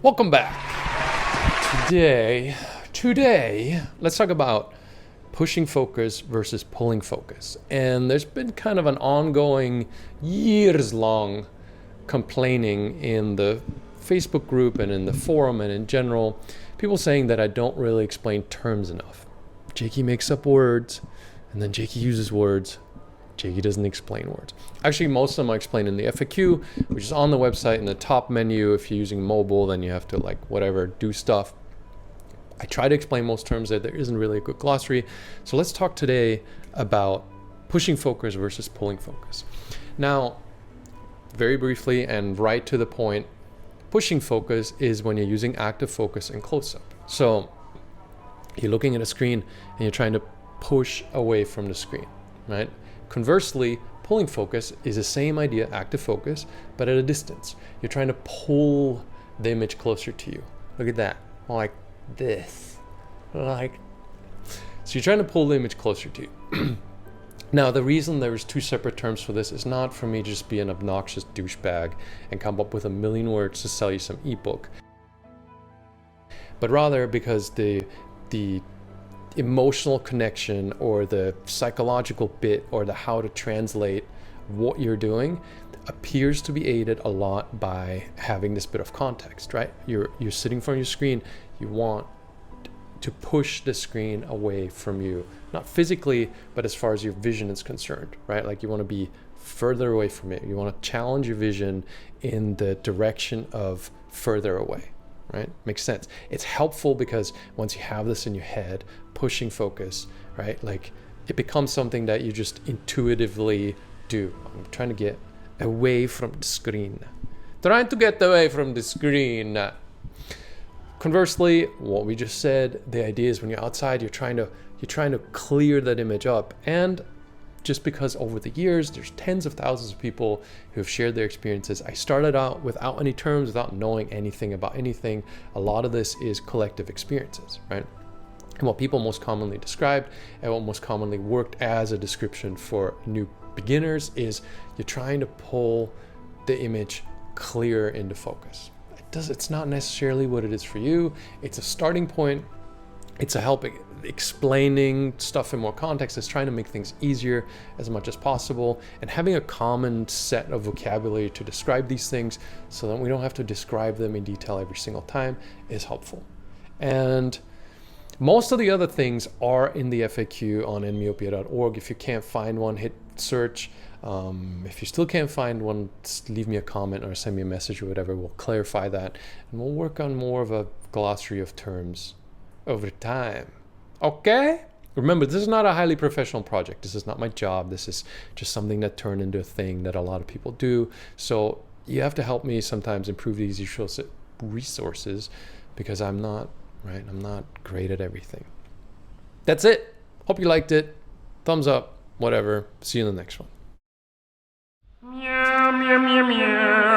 Welcome back. Today, let's talk about pushing focus versus pulling focus. And there's been kind of an ongoing, years-long complaining in the Facebook group and in the forum and in general, people saying that I don't really explain terms enough. Jakey makes up words, and then Jakey uses words. Jakey doesn't explain words. Actually, most of them I explain in the FAQ, which is on the website in the top menu. If you're using mobile, then you have to do stuff. I try to explain most terms there isn't really a good glossary. So let's talk today about pushing focus versus pulling focus. Now, very briefly and right to the point, pushing focus is when you're using active focus and close-up. So you're looking at a screen and you're trying to push away from the screen, right? Conversely, pulling focus is the same idea, active focus, but at a distance. You're trying to pull the image closer to you. Look at that, like this. So you're trying to pull the image closer to you. Now, the reason there's two separate terms for this is not for me to just be an obnoxious douchebag and come up with a million words to sell you some ebook, but rather because the emotional connection or the psychological bit or the how to translate what you're doing appears to be aided a lot by having this bit of context, right? You're sitting in front of your screen, you want to push the screen away from you, not physically, but as far as your vision is concerned, right? Like you want to be further away from it. You want to challenge your vision in the direction of further away, right? Makes sense. It's helpful because once you have this in your head, pushing focus, right? Like it becomes something that you just intuitively do. I'm trying to get away from the screen. Trying to get away from the screen. Conversely, what we just said, the idea is when you're outside, you're trying to clear that image up. And just because over the years, there's tens of thousands of people who have shared their experiences. I started out without any terms, without knowing anything about anything. A lot of this is collective experiences, right? And what people most commonly described and what most commonly worked as a description for new beginners is you're trying to pull the image clear into focus. It's not necessarily what it is for you. It's a starting point. It's a help explaining stuff in more context. It's trying to make things easier as much as possible and having a common set of vocabulary to describe these things so that we don't have to describe them in detail every single time is helpful. And most of the other things are in the FAQ on endmyopia.org. If you can't find one, hit search. If you still can't find one, just leave me a comment or send me a message or whatever. We'll clarify that and we'll work on more of a glossary of terms over time. Okay? Remember, this is not a highly professional project. This is not my job. This is just something that turned into a thing that a lot of people do. So you have to help me sometimes improve these resources because I'm not great at everything. That's it. Hope you liked it. Thumbs up, whatever. See you in the next one. Meow, meow, meow, meow.